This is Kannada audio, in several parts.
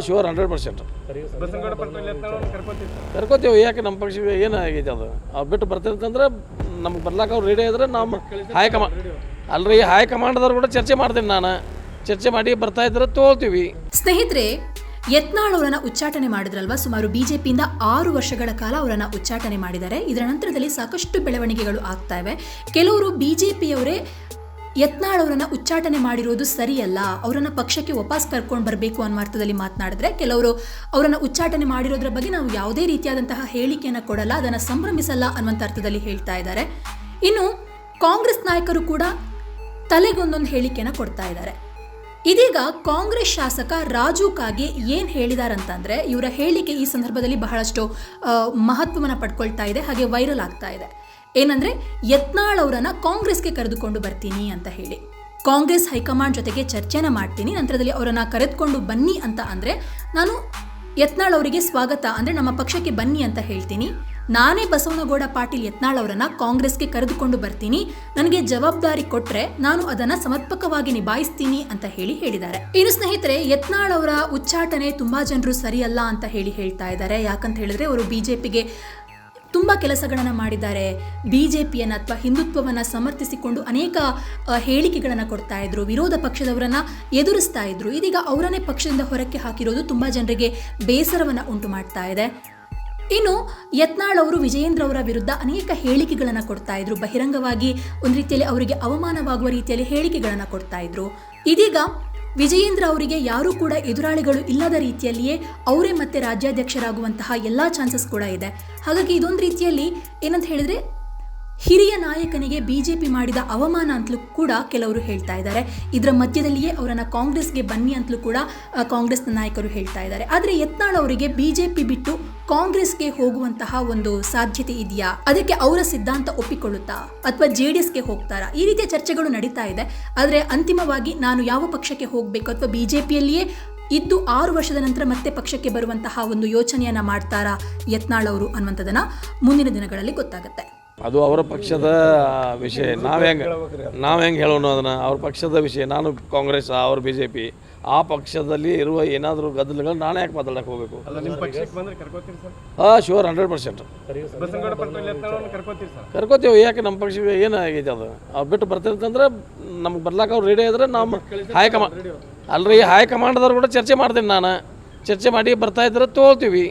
ಶೂರ್ 100%. ಕರ್ಕೋತೀವಿ. ಯಾಕೆ ನಮ್ಮ ಪಕ್ಷ ಏನಾಗೈತೆ ಅದು ಅವ್ರು ಬಿಟ್ಟು ಬರ್ತಿರ್ತಂದ್ರೆ ನಮ್ಗೆ ಬರ್ಲಾಕ ಅವ್ರು ರೆಡಿ ಇದ್ರೆ ನಮ್ಮ ಹೈಕಮಾಂಡ್ದವ್ರು ಕೂಡ ಚರ್ಚೆ ಮಾಡ್ತೀನಿ. ನಾನು ಚರ್ಚೆ ಮಾಡಿ ಬರ್ತಾ ಇದ್ರೆ ತೋಳ್ತೀವಿ. ಸ್ನೇಹಿತರೆ, ಯತ್ನಾಳ್ ಅವರನ್ನ ಉಚ್ಚಾಟನೆ ಮಾಡಿದ್ರಲ್ವಾ, ಸುಮಾರು ಬಿಜೆಪಿಯಿಂದ 6 ವರ್ಷಗಳ ಕಾಲ ಅವರನ್ನ ಉಚ್ಚಾಟನೆ ಮಾಡಿದ್ದಾರೆ. ಇದರ ನಂತರದಲ್ಲಿ ಸಾಕಷ್ಟು ಬೆಳವಣಿಗೆಗಳು ಆಗ್ತಾ ಇವೆ. ಕೆಲವರು ಬಿಜೆಪಿಯವರೇ ಯತ್ನಾಳ್ ಅವರನ್ನ ಉಚ್ಚಾಟನೆ ಮಾಡಿರೋದು ಸರಿಯಲ್ಲ, ಅವರನ್ನ ಪಕ್ಷಕ್ಕೆ ವಾಪಸ್ ಕರ್ಕೊಂಡು ಬರಬೇಕು ಅನ್ನೋ ಅರ್ಥದಲ್ಲಿ ಮಾತನಾಡಿದ್ರೆ, ಕೆಲವರು ಅವರನ್ನ ಉಚ್ಚಾಟನೆ ಮಾಡಿರೋದ್ರ ಬಗ್ಗೆ ನಾವು ಯಾವುದೇ ರೀತಿಯಾದಂತಹ ಹೇಳಿಕೆಯನ್ನು ಕೊಡಲ್ಲ, ಅದನ್ನು ಸಂಭ್ರಮಿಸಲ್ಲ ಅನ್ನುವಂಥ ಅರ್ಥದಲ್ಲಿ ಹೇಳ್ತಾ ಇದ್ದಾರೆ. ಇನ್ನು ಕಾಂಗ್ರೆಸ್ ನಾಯಕರು ಕೂಡ ತಲೆಗೊಂದೊಂದು ಹೇಳಿಕೆಯನ್ನು ಕೊಡ್ತಾ ಇದ್ದಾರೆ. ಇದೀಗ ಕಾಂಗ್ರೆಸ್ ಶಾಸಕ ರಾಜು ಕಾಗೆ ಏನು ಹೇಳಿದಾರಂತಂದರೆ, ಇವರ ಹೇಳಿಕೆ ಈ ಸಂದರ್ಭದಲ್ಲಿ ಬಹಳಷ್ಟು ಮಹತ್ವವನ್ನು ಪಡ್ಕೊಳ್ತಾ ಇದೆ, ಹಾಗೆ ವೈರಲ್ ಆಗ್ತಾ ಇದೆ. ಏನಂದರೆ, ಯತ್ನಾಳ್ ಅವರನ್ನು ಕಾಂಗ್ರೆಸ್ಗೆ ಕರೆದುಕೊಂಡು ಬರ್ತೀನಿ ಅಂತ ಹೇಳಿ, ಕಾಂಗ್ರೆಸ್ ಹೈಕಮಾಂಡ್ ಜೊತೆಗೆ ಚರ್ಚೆನ ಮಾಡ್ತೀನಿ, ನಂತರದಲ್ಲಿ ಅವರನ್ನು ಕರೆದುಕೊಂಡು ಬನ್ನಿ ಅಂತ ಅಂದರೆ ನಾನು ಯತ್ನಾಳ್ ಅವರಿಗೆ ಸ್ವಾಗತ ಅಂದರೆ ನಮ್ಮ ಪಕ್ಷಕ್ಕೆ ಬನ್ನಿ ಅಂತ ಹೇಳ್ತೀನಿ. ನಾನೇ ಬಸವನಗೌಡ ಪಾಟೀಲ್ ಯತ್ನಾಳ್ ಅವರನ್ನ ಕಾಂಗ್ರೆಸ್ಗೆ ಕರೆದುಕೊಂಡು ಬರ್ತೀನಿ, ನನಗೆ ಜವಾಬ್ದಾರಿ ಕೊಟ್ಟರೆ ನಾನು ಅದನ್ನು ಸಮರ್ಪಕವಾಗಿ ನಿಭಾಯಿಸ್ತೀನಿ ಅಂತ ಹೇಳಿದ್ದಾರೆ. ಇನ್ನು ಸ್ನೇಹಿತರೆ, ಯತ್ನಾಳ್ ಅವರ ಉಚ್ಚಾಟನೆ ತುಂಬಾ ಜನರು ಸರಿಯಲ್ಲ ಅಂತ ಹೇಳ್ತಾ ಇದ್ದಾರೆ. ಯಾಕಂತ ಹೇಳಿದ್ರೆ, ಅವರು ಬಿಜೆಪಿಗೆ ತುಂಬ ಕೆಲಸಗಳನ್ನು ಮಾಡಿದ್ದಾರೆ. ಬಿಜೆಪಿಯನ್ನು ಅಥವಾ ಹಿಂದುತ್ವವನ್ನು ಸಮರ್ಥಿಸಿಕೊಂಡು ಅನೇಕ ಹೇಳಿಕೆಗಳನ್ನು ಕೊಡ್ತಾ ಇದ್ರು, ವಿರೋಧ ಪಕ್ಷದವರನ್ನು ಎದುರಿಸ್ತಾ ಇದ್ರು. ಇದೀಗ ಅವರನ್ನೇ ಪಕ್ಷದಿಂದ ಹೊರಕ್ಕೆ ಹಾಕಿರೋದು ತುಂಬ ಜನರಿಗೆ ಬೇಸರವನ್ನು ಉಂಟು ಮಾಡ್ತಾ ಇದೆ. ಇನ್ನು ಯತ್ನಾಳ್ ಅವರು ವಿಜಯೇಂದ್ರ ಅವರ ವಿರುದ್ಧ ಅನೇಕ ಹೇಳಿಕೆಗಳನ್ನು ಕೊಡ್ತಾ ಇದ್ರು, ಬಹಿರಂಗವಾಗಿ ಒಂದು ರೀತಿಯಲ್ಲಿ ಅವರಿಗೆ ಅವಮಾನವಾಗುವ ರೀತಿಯಲ್ಲಿ ಹೇಳಿಕೆಗಳನ್ನು ಕೊಡ್ತಾ ಇದ್ರು. ಇದೀಗ ವಿಜಯೇಂದ್ರ ಅವರಿಗೆ ಯಾರೂ ಕೂಡ ಎದುರಾಳಿಗಳು ಇಲ್ಲದ ರೀತಿಯಲ್ಲಿಯೇ ಅವರೇ ಮತ್ತೆ ರಾಜ್ಯಾಧ್ಯಕ್ಷರಾಗುವಂತಹ ಎಲ್ಲ ಚಾನ್ಸಸ್ ಕೂಡ ಇದೆ. ಹಾಗಾಗಿ ಇದೊಂದು ರೀತಿಯಲ್ಲಿ ಏನಂತ ಹೇಳಿದ್ರೆ, ಹಿರಿಯ ನಾಯಕನಿಗೆ ಬಿಜೆಪಿ ಮಾಡಿದ ಅವಮಾನ ಅಂತಲೂ ಕೂಡ ಕೆಲವರು ಹೇಳ್ತಾ ಇದ್ದಾರೆ. ಇದರ ಮಧ್ಯದಲ್ಲಿಯೇ ಅವರನ್ನು ಕಾಂಗ್ರೆಸ್ಗೆ ಬನ್ನಿ ಅಂತಲೂ ಕೂಡ ಕಾಂಗ್ರೆಸ್ನ ನಾಯಕರು ಹೇಳ್ತಾ ಇದ್ದಾರೆ. ಆದರೆ ಯತ್ನಾಳ್ ಅವರಿಗೆ ಬಿಜೆಪಿ ಬಿಟ್ಟು ಕಾಂಗ್ರೆಸ್ಗೆ ಹೋಗುವಂತಹ ಒಂದು ಸಾಧ್ಯತೆ ಇದೆಯಾ, ಅದಕ್ಕೆ ಅವರ ಸಿದ್ಧಾಂತ ಒಪ್ಪಿಕೊಳ್ಳುತ್ತಾ ಅಥವಾ JDSಗೆ ಹೋಗ್ತಾರಾ, ಈ ರೀತಿಯ ಚರ್ಚೆಗಳು ನಡೀತಾ ಇದೆ. ಆದರೆ ಅಂತಿಮವಾಗಿ ನಾನು ಯಾವ ಪಕ್ಷಕ್ಕೆ ಹೋಗಬೇಕು ಅಥವಾ ಬಿಜೆಪಿಯಲ್ಲಿಯೇ ಇದ್ದು 6 ವರ್ಷದ ನಂತರ ಮತ್ತೆ ಪಕ್ಷಕ್ಕೆ ಬರುವಂತಹ ಒಂದು ಯೋಚನೆಯನ್ನ ಮಾಡ್ತಾರಾ ಯತ್ನಾಳ್ ಅವರು ಅನ್ನುವಂಥದ್ದನ್ನ ಮುಂದಿನ ದಿನಗಳಲ್ಲಿ ಗೊತ್ತಾಗುತ್ತೆ. ಅದು ಅವರ ಪಕ್ಷದ ವಿಷಯ. ನಾವು ಹೆಂಗೆ ಹೇಳೋಣ ಅದನ್ನು, ಅವ್ರ ಪಕ್ಷದ ವಿಷಯ. ನಾನು ಕಾಂಗ್ರೆಸ್, ಅವ್ರ BJP, ಆ ಪಕ್ಷದಲ್ಲಿ ಇರುವ ಏನಾದರೂ ಗದ್ದಲಗಳು ನಾನೇ ಯಾಕೆ ಮಾತಾಡಕ್ಕೆ ಹೋಗಬೇಕು? ಶೂರ್ 100%. ಕರ್ಕೋತೀವಿ. ಯಾಕೆ ನಮ್ಮ ಪಕ್ಷ ಏನಾಗೈತೆ ಅದು ಅವ್ರು ಬಿಟ್ಟು ಬರ್ತಿರ್ತಂದ್ರೆ ನಮ್ಗೆ ಬರ್ಲಾಕ ಅವ್ರು ರೆಡಿ ಇದ್ರೆ ನಮ್ಮ ಹೈಕಮಾಂಡ್ದವ್ರು ಕೂಡ ಚರ್ಚೆ ಮಾಡ್ತೀನಿ. ನಾನು ಚರ್ಚೆ ಮಾಡಿ ಬರ್ತಾ ಇದ್ರೆ ತೋಳ್ತೀವಿ.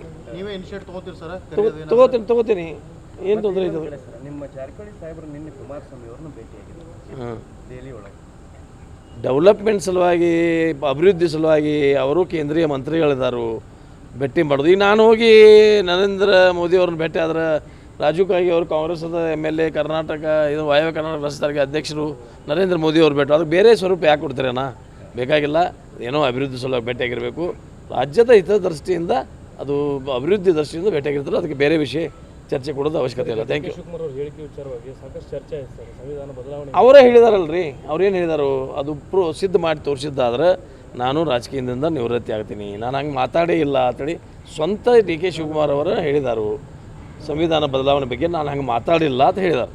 ತಗೋತೀನಿ. ಏನು ತೊಂದರೆ ಇದೆ? ನಿಮ್ಮ ಜಾರಕಿಹೊಳಿ ಸಾಹೇಬರು ನಿನ್ನೆ ಕುಮಾರಸ್ವಾಮಿ ಅವರನ್ನು ಭೇಟಿಯಾಗಿದ್ದಾರೆ ದೆಹಲಿ ಒಳಗೆ. ಡೆವಲಪ್ಮೆಂಟ್ ಸಲುವಾಗಿ, ಅಭಿವೃದ್ಧಿ ಸಲುವಾಗಿ ಅವರು ಕೇಂದ್ರೀಯ ಮಂತ್ರಿಗಳಿದ್ದಾರೆ, ಭೇಟಿ ಮಾಡೋದು. ಈಗ ನಾನು ಹೋಗಿ ನರೇಂದ್ರ ಮೋದಿ ಅವ್ರನ್ನ ಭೇಟಿ ಆದ್ರೆ, ರಾಜು ಕಾಗೆ ಅವರು ಕಾಂಗ್ರೆಸ್ದ MLA, ಕರ್ನಾಟಕ ಇದು ವಾಯವ್ಯ ಕರ್ನಾಟಕ ರಾಜ್ಯ ಸಾರಿಗೆ ಅಧ್ಯಕ್ಷರು ನರೇಂದ್ರ ಮೋದಿ ಅವ್ರು ಭೇಟಿ, ಅದಕ್ಕೆ ಬೇರೆ ಸ್ವರೂಪ ಯಾಕೆ ಕೊಡ್ತೀರೇನಾ? ಬೇಕಾಗಿಲ್ಲ. ಏನೋ ಅಭಿವೃದ್ಧಿ ಸಲುವಾಗಿ ಭೇಟಿಯಾಗಿರಬೇಕು. ರಾಜ್ಯದ ಹಿತದೃಷ್ಟಿಯಿಂದ, ಅದು ಅಭಿವೃದ್ಧಿ ದೃಷ್ಟಿಯಿಂದ ಭೇಟಿಯಾಗಿರ್ತಾರೆ. ಅದಕ್ಕೆ ಬೇರೆ ವಿಷಯ ಚರ್ಚೆ ಕೊಡೋದು ಅವಶ್ಯಕತೆ ಇಲ್ಲ. Thank you. ಅವರೇ ಹೇಳಿದಾರಲ್ರಿ, ಅವ್ರೇನು ಹೇಳಿದಾರು ಅದು ಸಿದ್ಧ ಮಾಡಿ ತೋರಿಸಿದ್ದಾದ್ರೆ ನಾನು ರಾಜಕೀಯದಿಂದ ನಿವೃತ್ತಿ ಆಗ್ತೀನಿ, ನಾನು ಹಂಗೆ ಮಾತಾಡೇ ಇಲ್ಲ ಅಂತೇಳಿ ಸ್ವಂತ DK ಶಿವಕುಮಾರ್ ಅವರು ಹೇಳಿದರು. ಸಂವಿಧಾನ ಬದಲಾವಣೆ ಬಗ್ಗೆ ನಾನು ಹಂಗೆ ಮಾತಾಡಿಲ್ಲ ಅಂತ ಹೇಳಿದ್ದಾರೆ.